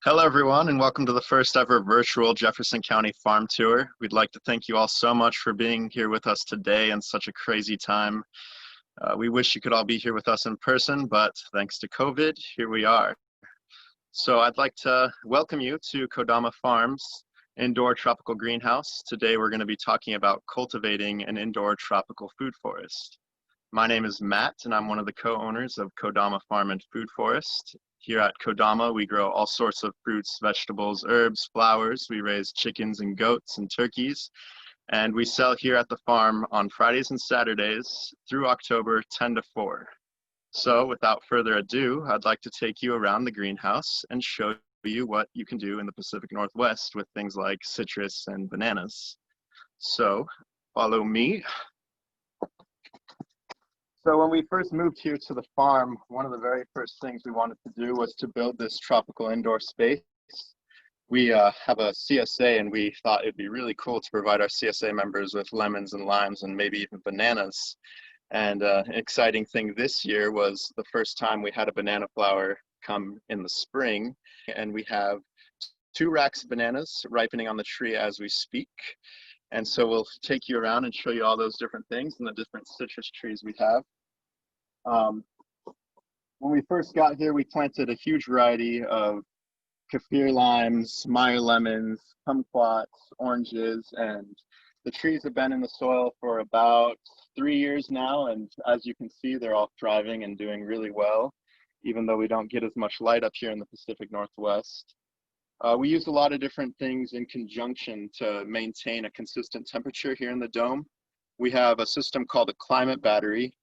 Hello, everyone, and welcome to the first ever virtual Jefferson County Farm Tour. We'd like to thank you all so much for being here with us today in such a crazy time. We wish you could all be here with us in person, but thanks to COVID, here we are. So I'd like to welcome you to Kodama Farm's indoor tropical greenhouse. Today we're going to be talking about cultivating an indoor tropical food forest. My name is Matt, and I'm one of the co-owners of Kodama Farm Food Forest. Here at Kodama, we grow all sorts of fruits, vegetables, herbs, flowers. We raise chickens and goats and turkeys, and we sell here at the farm on Fridays and Saturdays through October 10 to 4. So without further ado, I'd like to take you around the greenhouse and show you what you can do in the Pacific Northwest with things like citrus and bananas. So follow me. So when we first moved here to the farm, one of the very first things we wanted to do was to build this tropical indoor space. We have a CSA, and we thought it'd be really cool to provide our CSA members with lemons and limes and maybe even bananas. And an exciting thing this year was the first time we had a banana flower come in the spring, and we have 2 racks of bananas ripening on the tree as we speak. And so we'll take you around and show you all those different things and the different citrus trees we have. When we first got here, we planted a huge variety of kaffir limes, Meyer lemons, kumquats, oranges, and the trees have been in the soil for about 3 years now. And as you can see, they're all thriving and doing really well, even though we don't get as much light up here in the Pacific Northwest. We use a lot of different things in conjunction to maintain a consistent temperature here in the dome. We have a system called a climate battery,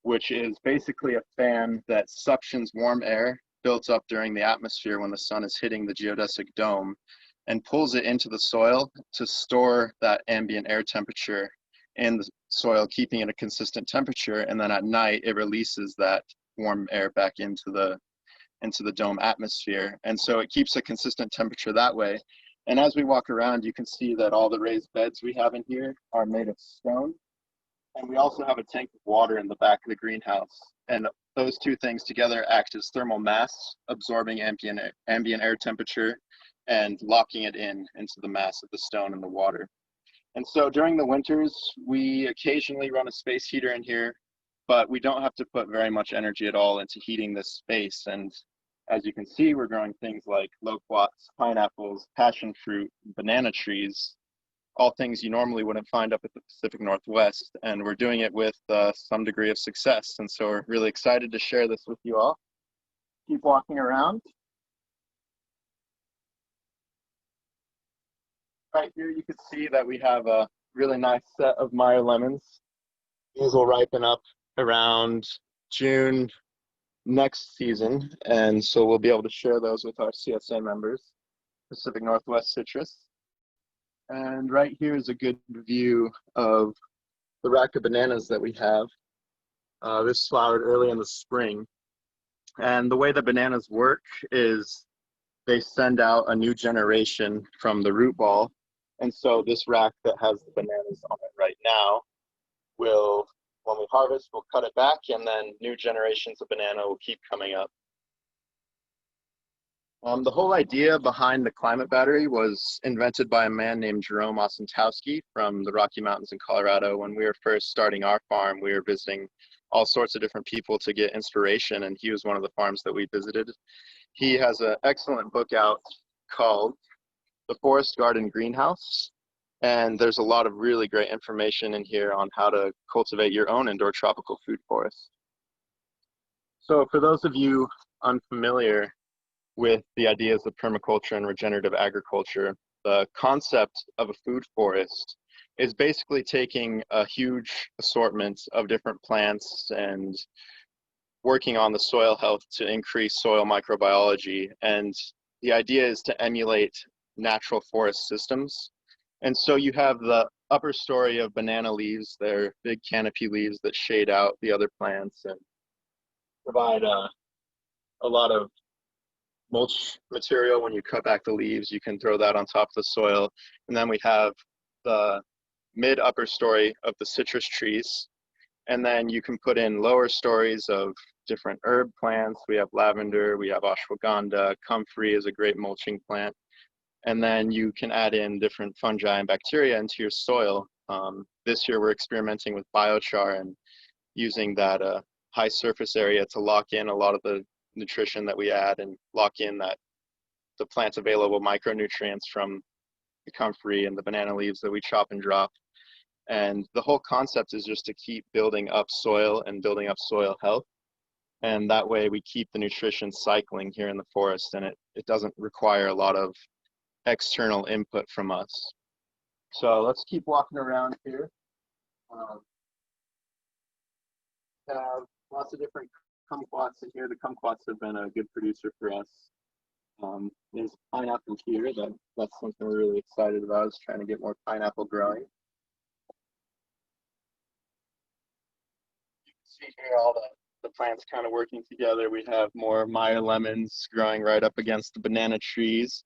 which is basically a fan that suctions warm air built up during the atmosphere when the sun is hitting the geodesic dome and pulls it into the soil to store that ambient air temperature in the soil, keeping it a consistent temperature. And then at night, it releases that warm air back into the dome atmosphere. And so it keeps a consistent temperature that way. And as we walk around, you can see that all the raised beds we have in here are made of stone. And we also have a tank of water in the back of the greenhouse. And those two things together act as thermal mass, absorbing ambient air temperature and locking it into the mass of the stone and the water. And so during the winters, we occasionally run a space heater in here, but we don't have to put very much energy at all into heating this space. And as you can see, we're growing things like loquats, pineapples, passion fruit, banana trees, all things you normally wouldn't find up at the Pacific Northwest. And we're doing it with some degree of success. And so we're really excited to share this with you all. Keep walking around. Right here, you can see that we have a really nice set of Meyer lemons. These will ripen up around June next season, and so we'll be able to share those with our CSA members, Pacific Northwest citrus. And right here is a good view of the rack of bananas that we have. This flowered early in the spring, and the way the bananas work is they send out a new generation from the root ball. And so this rack that has the bananas on it right now will, when we harvest, we'll cut it back, and then new generations of banana will keep coming up. The whole idea behind the climate battery was invented by a man named Jerome Osentowski from the Rocky Mountains in Colorado. When we were first starting our farm, we were visiting all sorts of different people to get inspiration, and he was one of the farms that we visited. He has an excellent book out called The Forest Garden Greenhouse. And there's a lot of really great information in here on how to cultivate your own indoor tropical food forest. So for those of you unfamiliar with the ideas of permaculture and regenerative agriculture, the concept of a food forest is basically taking a huge assortment of different plants and working on the soil health to increase soil microbiology. And the idea is to emulate natural forest systems. And so you have the upper story of banana leaves. They're big canopy leaves that shade out the other plants and provide a lot of mulch material. When you cut back the leaves, you can throw that on top of the soil. And then we have the mid-upper story of the citrus trees. And then you can put in lower stories of different herb plants. We have lavender, we have ashwagandha, comfrey is a great mulching plant. And then you can add in different fungi and bacteria into your soil. This year we're experimenting with biochar and using that high surface area to lock in a lot of the nutrition that we add and lock in that the plant available micronutrients from the comfrey and the banana leaves that we chop and drop. And the whole concept is just to keep building up soil and building up soil health. And that way we keep the nutrition cycling here in the forest, and it doesn't require a lot of external input from us. So let's keep walking around here. Have lots of different kumquats in here. The kumquats have been a good producer for us. There's pineapple here. That's something we're really excited about, is trying to get more pineapple growing. You can see here all the plants kind of working together. We have more Meyer lemons growing right up against the banana trees.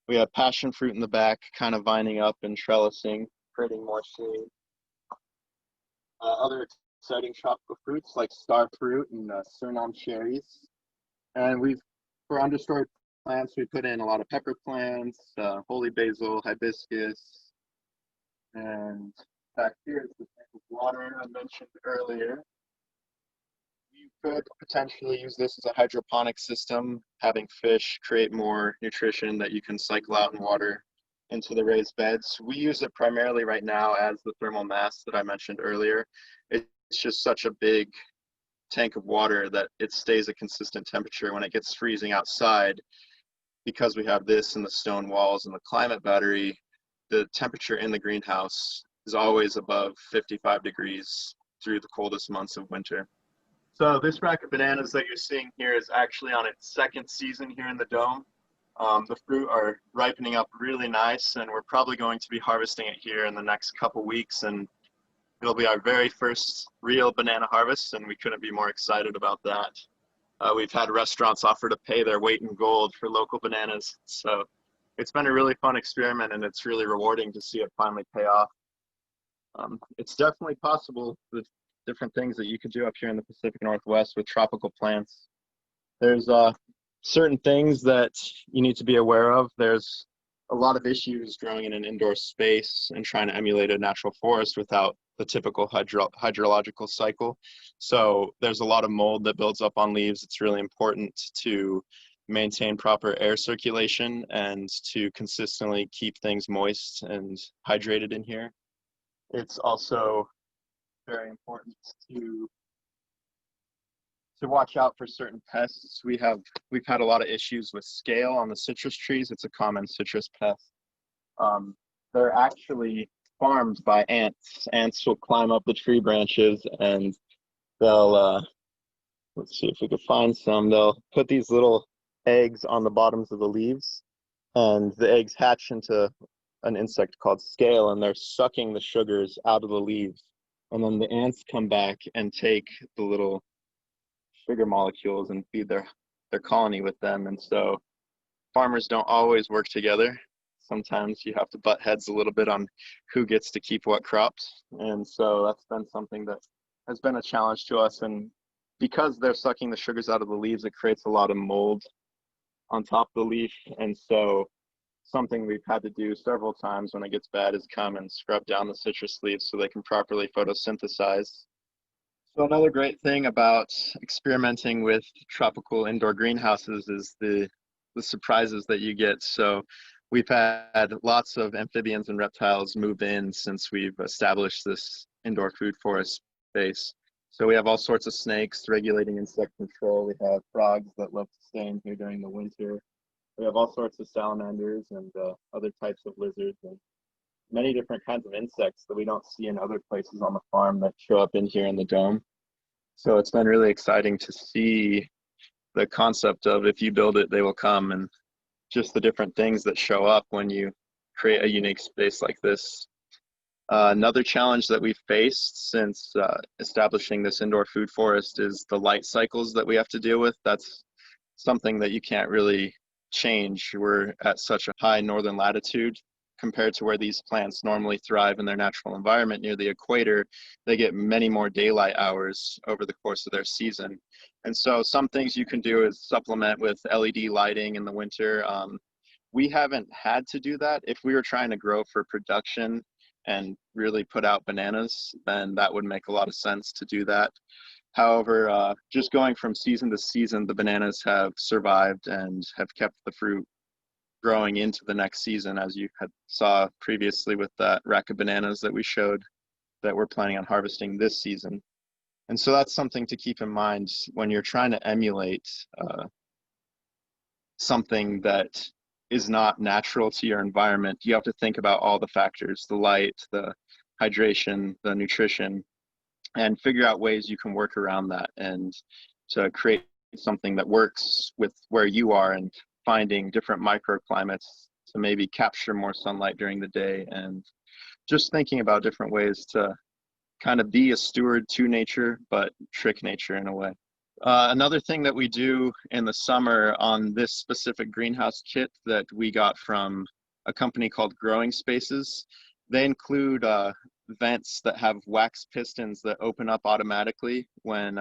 We have passion fruit in the back, kind of vining up and trellising, creating more shade. Other exciting tropical fruits like star fruit and Suriname cherries. And for understory plants, we put in a lot of pepper plants, holy basil, hibiscus, and back here is the tank of water I mentioned earlier. You could potentially use this as a hydroponic system, having fish create more nutrition that you can cycle out in water into the raised beds. We use it primarily right now as the thermal mass that I mentioned earlier. It's just such a big tank of water that it stays a consistent temperature. When it gets freezing outside, because we have this and the stone walls and the climate battery, the temperature in the greenhouse is always above 55 degrees through the coldest months of winter. So this rack of bananas that you're seeing here is actually on its second season here in the dome. The fruit are ripening up really nice, and we're probably going to be harvesting it here in the next couple weeks, and it'll be our very first real banana harvest, and we couldn't be more excited about that. We've had restaurants offer to pay their weight in gold for local bananas, so it's been a really fun experiment, and it's really rewarding to see it finally pay off. It's definitely possible with different things that you could do up here in the Pacific Northwest with tropical plants. There's certain things that you need to be aware of. There's a lot of issues growing in an indoor space and trying to emulate a natural forest without the typical hydrological cycle. So there's a lot of mold that builds up on leaves. It's really important to maintain proper air circulation and to consistently keep things moist and hydrated in here. It's also very important to watch out for certain pests. We've had a lot of issues with scale on the citrus trees. It's a common citrus pest. They're actually farmed by ants. Ants will climb up the tree branches, and they'll let's see if we could find some. They'll put these little eggs on the bottoms of the leaves, and the eggs hatch into an insect called scale, and they're sucking the sugars out of the leaves. And then the ants come back and take the little sugar molecules and feed their colony with them. And so farmers don't always work together. Sometimes you have to butt heads a little bit on who gets to keep what crops. And so that's been something that has been a challenge to us. And because they're sucking the sugars out of the leaves, it creates a lot of mold on top of the leaf. And so something we've had to do several times when it gets bad is come and scrub down the citrus leaves so they can properly photosynthesize. So another great thing about experimenting with tropical indoor greenhouses is the surprises that you get. So we've had lots of amphibians and reptiles move in since we've established this indoor food forest space. So we have all sorts of snakes regulating insect control. We have frogs that love to stay in here during the winter. We have all sorts of salamanders and other types of lizards and many different kinds of insects that we don't see in other places on the farm that show up in here in the dome. So it's been really exciting to see the concept of if you build it, they will come, and just the different things that show up when you create a unique space like this. Another challenge that we've faced since establishing this indoor food forest is the light cycles that we have to deal with. That's something that you can't really change. We're at such a high northern latitude compared to where these plants normally thrive in their natural environment near the equator. They get many more daylight hours over the course of their season. And so some things you can do is supplement with LED lighting in the winter. We haven't had to do that. If we were trying to grow for production and really put out bananas, then that would make a lot of sense to do that. However, just going from season to season, the bananas have survived and have kept the fruit growing into the next season, as you had saw previously with that rack of bananas that we showed that we're planning on harvesting this season. And so that's something to keep in mind when you're trying to emulate something that is not natural to your environment. You have to think about all the factors, the light, the hydration, the nutrition, and figure out ways you can work around that and to create something that works with where you are, and finding different microclimates to maybe capture more sunlight during the day, and just thinking about different ways to kind of be a steward to nature, but trick nature in a way. Another thing that we do in the summer on this specific greenhouse kit that we got from a company called Growing Spaces, they include vents that have wax pistons that open up automatically when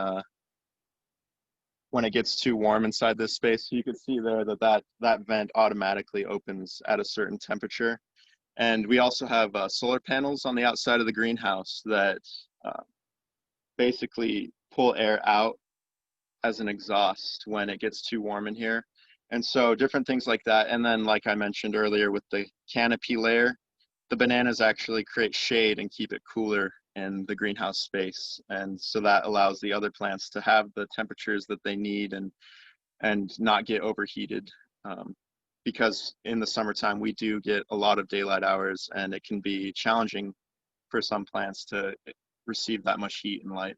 it gets too warm inside this space. So you can see there that vent automatically opens at a certain temperature. And we also have solar panels on the outside of the greenhouse that basically pull air out as an exhaust when it gets too warm in here. And so different things like that. And then, like I mentioned earlier, with the canopy layer, the bananas actually create shade and keep it cooler in the greenhouse space. And so that allows the other plants to have the temperatures that they need and not get overheated. Because in the summertime, we do get a lot of daylight hours, and it can be challenging for some plants to receive that much heat and light.